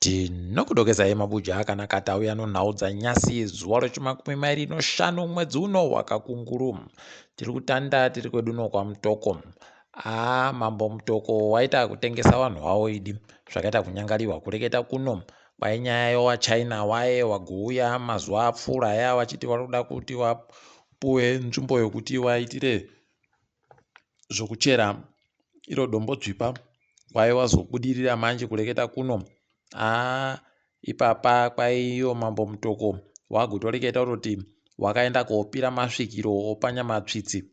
Tinokudokeza mabuja akanaka tauya nhau dzanyasi zuva rechi25 mwedzi uno waKakunguru. Tiri kutanda tiri kwedu uno kwaMutoko. Mambo Mutoko waita kutengesa vanhu vavo idi zvakaita kunyangariwa kureketa kuno panyaya yewaChina waye wagouya mazuva apfuura aya vachiti vari kuda kuti vapuwe nzvimbo yokuti vaitire zvokuchera iro dombo dzvipa kwaye wazobudirira manje kureketa kuno. Ipapa kwaiyo Mambo Mutoko wagotoreketa kuti wakaenda koopira masvikiro opanya matsvitsi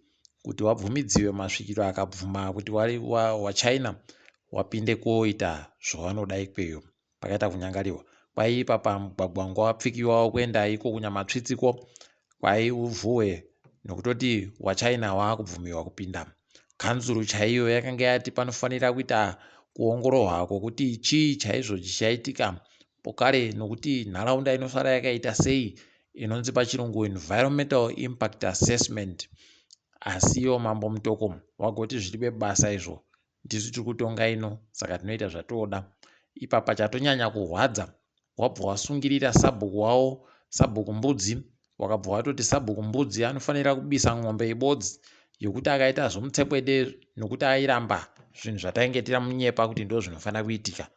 kuti wabvumidziwe masvikiro akabvuma kuti wari waChina wapinde koita zvavanoda ikweyo pakaita kunyangariwa. Kwai ipapa mugwagwa wanga wapfikiwa kuenda iko kunyamatsvitsiko kwai uvhuwe nokutoti waChina waakubvumiwa kupinda. Kanzuru chaiyo yakanga yati panofanira kuita kuongororwa kwokuti chii chaizvo chichaitika pokare nokuti nharaunda inosara yakaita sei inonzi pachirungu environmental impact assessment. Asiyo Mambo Mutoko wagoti zviribe basa izvo ndisu tiri kutonga ino saka tinoita zvatoda. Ipapa chatonyanya kurwadza wabva wasungirira sabhuku wavo sabhuku Mbudzi wakabva watoti sabhuku Mbudzi anofanira kubisa ng'ombe ibodzi yokuti akaita zvomutsepwede nokuti airamba zvinhu zvatainge munyepa kuti ndo zvinofanira kuitika.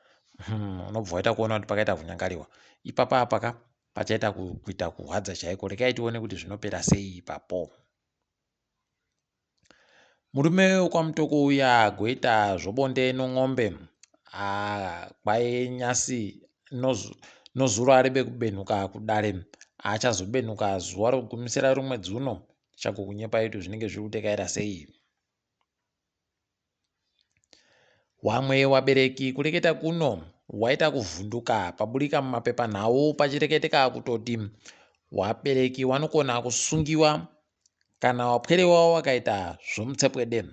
Unobva waita kuona kuti pakaita kunyangariwa ipapa apaka pachaita kuita kurwadza chaiko. Rekai tione kuti zvinopera sei ipapo. Murume wekwaMutoko uya agoita zvobonde nong'ombe kwai nyasi nozuro arebe kubenuka kudare achazobenuka zuva rokugumisira romwedzi uno chakukunyepai kuti zvinenge zviri kutekaira sei. Wamwe wabereki kureketa kuno waita kuvhunduka paburika mumapepa nhau pachireketeka kutoti wabereki wanokona kusungiwa kana wapwere wavo wakaita zvomutsepwede.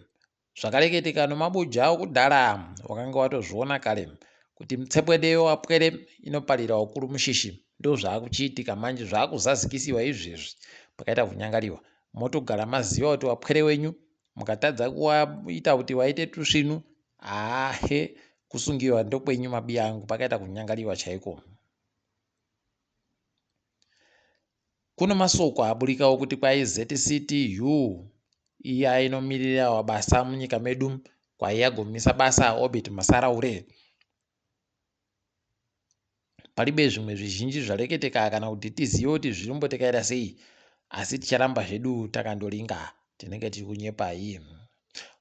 Zvakareketika nomabuja okudhara wakanga watozviona kare kuti mutsepwede wapwere inoparira ukuru mushishi. Ndo zvaakuchiitika manje, zvaakuzazikisiwa izvezvi pakaita kunyangariwa. Motogara maziva kuti wapwere wenyu mukatadza kuwaita kuti waite tusvinu kusungiwa ndokwenyu mabiya angu pakaita kunyangariwa chaiko. Kuno masoko aburikawo kuti kwai ivhu iya inomirira wabasa munyika medu kwai yagomisa basa orbit masaraure. Paribe zvimwe zvizhinji zvareketeka kana kuti tizive kuti zvirimbotekaira sei, asi ticharamba zvedu takandoringa tinenge tiri kunyepai.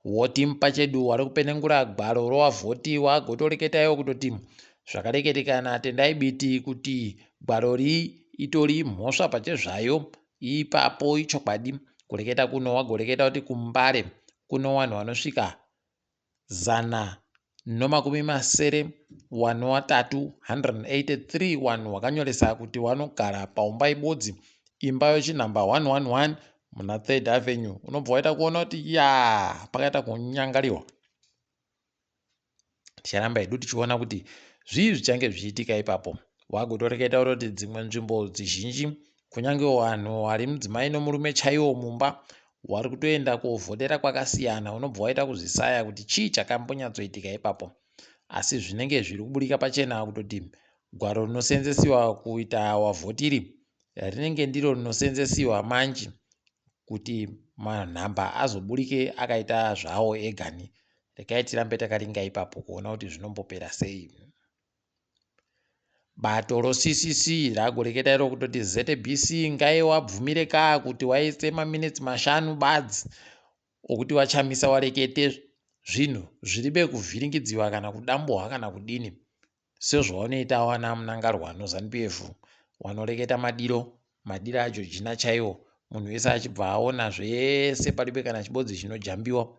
Woti Pachedu wari kupenengura gwaro rovavhoti wagotoreketayo kutoti zvakareketekana natendai biti kuti gwarori itori mhosva pachezvayo ipapo ichokwadi. Kureketa kuno wagoreketa kuti kumbare kuno vanhu vanosvika 183 vanhu vakanyoresa kuti vanogara paumba ibodzi imba yochinhamba 111 muna 3rd Avenue. Unobva waita kuona kuti pakaita kunyangariwa. Ticharamba hedu tichiona kuti zvii zvichange zvichiitika ipapo. Wagotoreketa kuti dzimwe nzvimbo dzizhinji kunyange vanhu vari mudzimai nomurume chaiwo mumba wari kutoenda kovhotera kwakasiyana. Unobva waita kuzvisaya kuti chii chakambonyatsoitika ipapo. Asi zvinenge zviri kuburika pachena kutoti gwaro rinosenzesiwa kuita wavhotiri rinenge ndiro rinosenzesiwa manje kuti manhamba azoburike akaita zvawo egani. Rekai tirambe takaringa ipapo kuona kuti zvinombopera sei. Bato roCCC ragoreketa iro kutoti ZBC ngai wabvumire kuti waise maminitsi 5 badzi okuti wachamisa warekete zvinhu zviribe kuvhiringidziwa kana kudamburwa kana kudini sezvaunoita wana munangarwa noZANU-PF wanoreketa madiro aJojina chaiwo. Munhu wese achibva aona zvese paribe kana chibodzi chinojambiwa.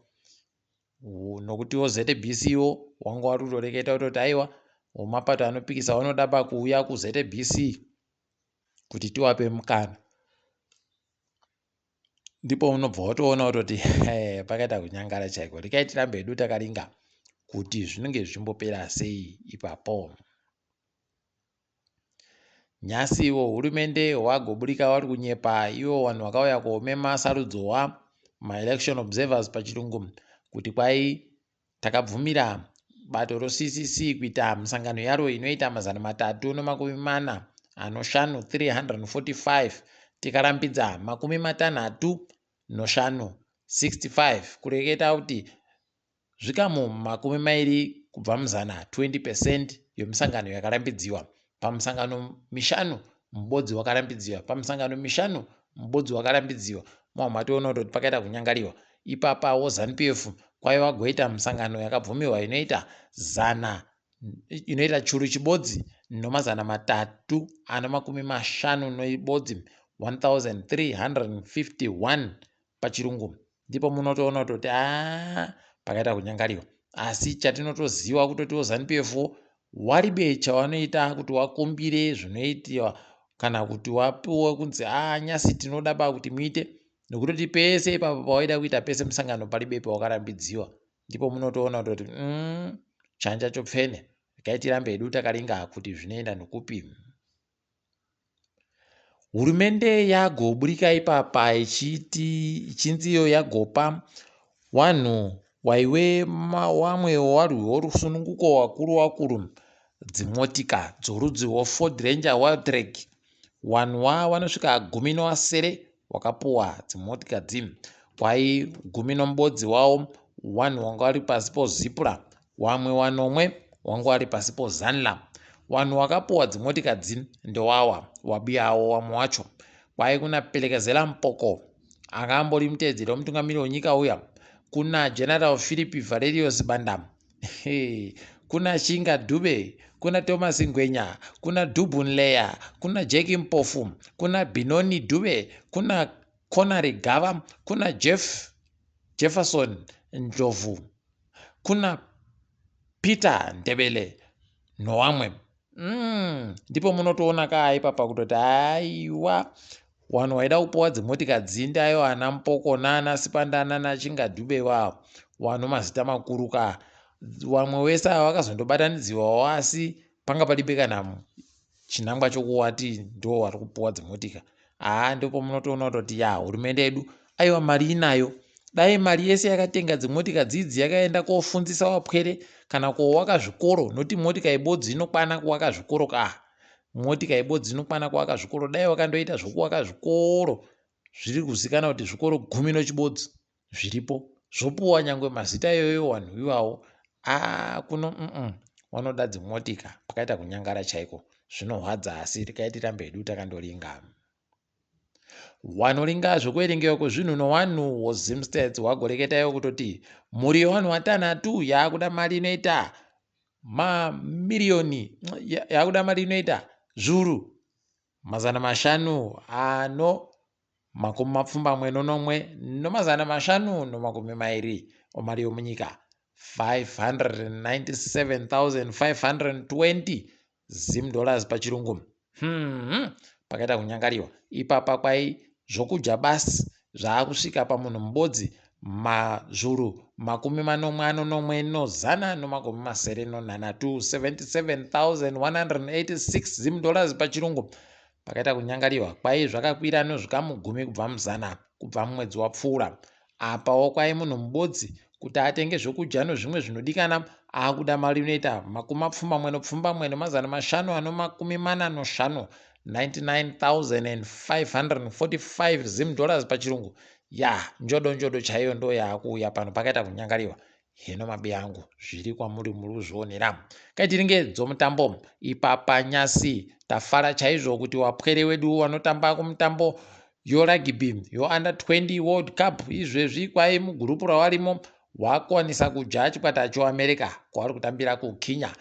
Nokutiwo ZBC wo wanga wari kutoreketa kutoti aiwa wemapato anopikisa wanoda pakuuya kuZBC kuti tiwape mukana. Ndipo unobva watoona kutoti pakaita kunyangara chaiko. Rekai tirambe hedu takaringa kuti zvinenge zvichimbopera sei ipapo. Nyasi iwo hurumende wagoburika wari kunyepa iwo vanhu vakauya koomema sarudzo maelection observers pachirungu kuti kwai takabvumira bato roCCC kuita misangano yaro inoita 345 345 tikarambidza 65 kureketa kuti zvikamu 20 kubva muzana 20% yomisangano yakarambidziwa. Pamusangano 5 Mbudzi wakarambidziwa, pamusangano 5 Mbudzi wakarambidziwa. Matoona kuti pakaita kunyangariwa. Ipapawo ZANU-PF kwaiva goita misangano yakabvumirwa inoita churu chibodzi nomazana 350 noibodzi 1351 pachirungu. Ndipo munotoona kuti pakaita kunyangariwa. Asi chatinotoziva kuti ZANU-PF waribe chavanoita kuti wakumbire zvinoitiwa kana kuti wapiwe kunzi nyasi tinoda kuti muite, nekuti pese ipapo pawaida kuita pese musangano palibe pawakarambidziwa. Ndipo munotoona kuti chanja chopfene kaitira mbedu takaringa kuti zvinoenda nekupi. Hurumende yagoburika ipapa ichinziyo yagopa wanhu waiwe wamwe warwiwo rusununguko wakuru dzimotika dzorudzi Ford Ranger Wildtrak. Wanhu wanosvika 17 wakapuwa dzimotika dzimi. Kwai 10 wawo wanhu wanga wari pasi poZipura, wamwe wanomwe wanga wari pasi poZanla. Wanhu wakapuwa dzimotika dzimi ndowawa wabiyawo wamwe wacho. Kwai kuna Pelekezela Mpoko akambori mutedzeri wemutungamiriri wenyika uya, kuna General Philip Valerius Bandam, kuna Chinga Dube, kuna Thomas Ngwenya, kuna Dubun Leya, kuna Jackie Mpofu, kuna Binoni Dube, kuna Connery Gava, kuna Jefferson Njovu, kuna Peter Ndebele nowamwe. Ndipo munotoona ipapa kutoti aiwa wanhu waida kupuwa dzimotika dzinde ayo ana Mpoko nana Sipandana naChinga Dube wavo wanhu mazita makuru wamwe wese wakazondobatanidziwawo, asi panga palibe kana chinangwa chokuwati ndo wari kupuwa dzimotika. Ndipo munotoona kuti hurumende yedu aiwa mari inayo. Dai mari yese yakatenga dzimotika dzidzi yakaenda kofundzisa wapwere kana kowaka zvikoro, noti motika ibodzi inokwana kuwaka zvikoro motika ibodzi inokwana kuwaka zvikoro. Dai wakandoita zvokuwaka zvikoro zviri kuzikana kuti zvikoro 10 nochibodzi zviripo, zvopuwa nyangwe mazita iyoyo wanhu iwawo. Kuno wanoda dzimotika, pakaita kunyangara chaiko. Zvinorwadza asi tikaitira mbedu takandoringa. Wanoringa zvokuerengewa kwezvinhu nowanhu woZimstead wagoreketayo kutoti mhuri yewanhu 6 yakuda mari inoita mamiliyoni, yakuda mari inoita zviuru 521 nomazana 520 omari yomunyika, 597,520 $, pachirungu. Pakaita kunyangariwa. Ipapa kwai zvokudya basi zvaakusvika pamunhu mubodzi mazvuru 41 nozana no9 $77,186 $, pachirungu. Pakaita kunyangariwa. Kwai zvakakwira nezvikamu 10 kubva muzana kubva mumwedzi wapfuura. Apawo kwai munhu mubodzi kuti atenge zvokudya nezvimwe zvinodikana akuda mari inoita 40 nemazana 545 $99,545 $, pachirungu. Njodo chaiyo ndo yakuuya pano. Pakaita kunyangariwa. Hino mabi yangu zviri kwamuri muri kuzvionera. Kaitiringe dzomutambo. Ipapa nyasi tafara chaizvo kuti wapwere wedu wanotamba kumutambo yorugby under 20 World Cup izvezvi kwai mugurupu rawarimo wakwanisa kuja chikwata choAmerica kwari kutambira kuKenya.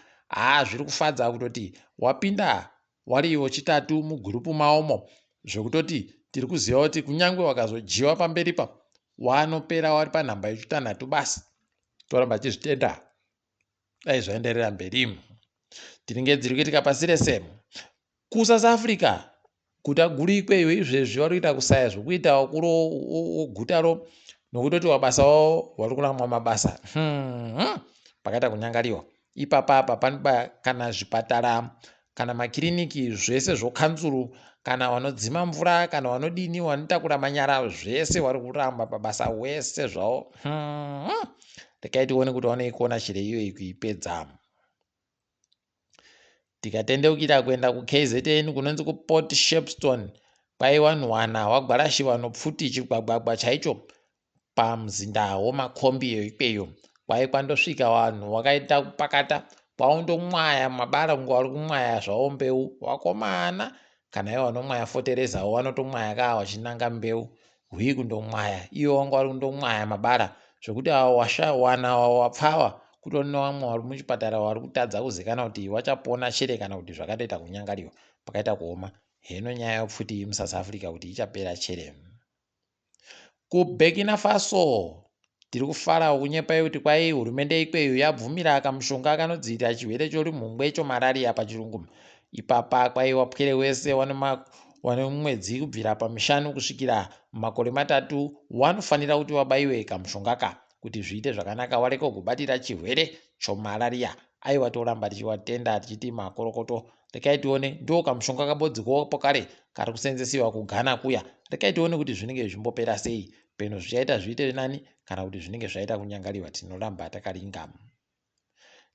Zviri kufadza kutoti wapinda wariwo chitatu mugurupu maomo, zvokutoti tiri kuziva kuti kunyangwe wakazojiwa pamberipa wanopera wari panhamba yechitanhatu basi. Toramba chizvitenda dai zvaenderera mberi. Tiringe dziri kuitika pasi rese. KuSouth Africa guta guru ikweyo izvezvi vari kuita kusaya zvokuita wakuru wogutaro nokutoti wabasawo wari kuramwa mabasa. Pakaita kunyangariwa. Ipapa panoba kana zvipatara kana makiriniki zvese zvokanzuru kana wanodzima mvura kana wanodini wanotakura manyara zvese wari kuramba pabasa wese zvawo. rekai tione kuti vanoikona chire iyoyi kuipedza. Tikatendeukira kuenda kuKZN kunonzi kuPort Shepstone, kwaiwanwana wagwarashiwa nopfuti chigwagwagwa chaicho pamzinda wemakombi ikweyo. Kwaikwandosvika vanhu wakaita kupakata kwaundomwaya mabara kunge wari kumwaya zvavo mbeu. Wakomana kana ivo vanomwaya foterezawo vanotomwaya kaa vachinanga mbeu hwii kundomwaya, ivo vanga vari kundomwaya mabara zvokuti wana wapfawa kutorina vamwe vari muchipatara vari kutadza kuzikana kuti vachapona chere kana kuti zvakatoita kunyangariwa pakaita kuoma. Heno nyaya yepfuti muSouth Africa kuti ichapera chere. KuBurkina Faso tiri kufara kunyepa kuti kwai hurumende ikweyo yabvumira kamushonga kanodzivirira chirwere chorimhungwe chomararia pachirungu. Ipapa kwaiwa pwere wese wane mwedzi kubvira pamishanu kusvikira makore 3 wanofanira kuti wabaiwe kamushongaka kuti zviite zvakanaka wareko kubatira chirwere chomararia. Aiwa toramba tichiwatenda tichiti makorokoto. Rekai tione ndo kamushonga kabodzikwapo kare kari kuseenzesiwa kuGhana kuya. Rekai tione kuti zvinenge zvimbopera sei, peno zvichaita zviite nani kana kuti zvinenge zvaita kunyangariwa. Tinoramba takaringa.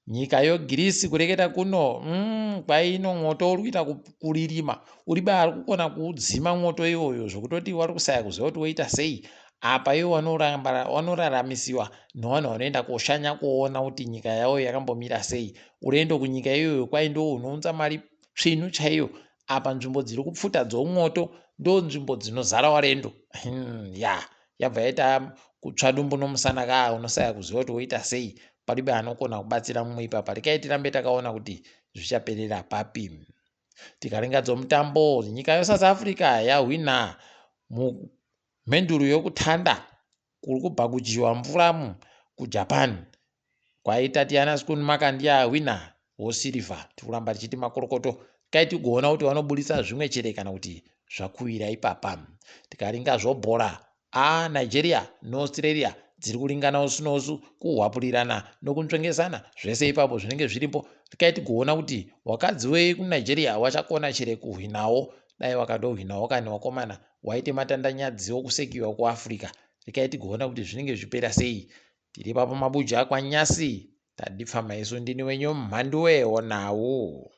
Nyika yoGreece kureketa kuno kwaino mwoto uri kuita kuririma uriba ari kukona kuudzima mwoto iwoyo zvokutoti wari kusaya kuziva kuti woita sei. Apa ivo vanoraramisiwa nevanhu vanoenda koshanya kuona kuti nyika yavo yakambomira sei. Urendo kunyika iyoyo kwai ndo hunounza mari tsvinu chaiyo. Apa nzvimbo dziri kupfuta dzomwoto ndo nzvimbo dzinozara warendo. Yabva yaita kutsva dumbu nomusana kaa unosaya kuziva kuti woita sei. Paribe anokona kubatsira mumwe ipapa. Rekai tirambe takaona kuti zvichaperera papi. Tikaringa dzomutambo, nyika yeSouth Africa yahwina mhenduro yokutanda kuri kubva kujiwa mvura kuJapan. Kwaita Tiana Schoonmaker ndiye ahwina wosirivha. Tikuramba tichiti makorokoto. Kai tigoona kuti vanobudisa zvimwe chere kana kuti zvakuwira ipapa. Tikaringa zvobhora, Nigeria neAustralia dziri kuringana usu nousu kuhwapurirana nokunzvengesana zvese ipapo zvinenge zviripo. Rekai tigoona kuti wakadzi wekuNigeria wachakona chere kuhwinawo. Dai wakadohwinawo kani wakomana waite matandanyadzi okusekiwa kuAfrica. Rekai tigoona kuti zvinenge zvipera sei. Tiri papo mabuja kwaNyasi. Tadipfa maiso ndini wenyu Mhanduwe WeNhau.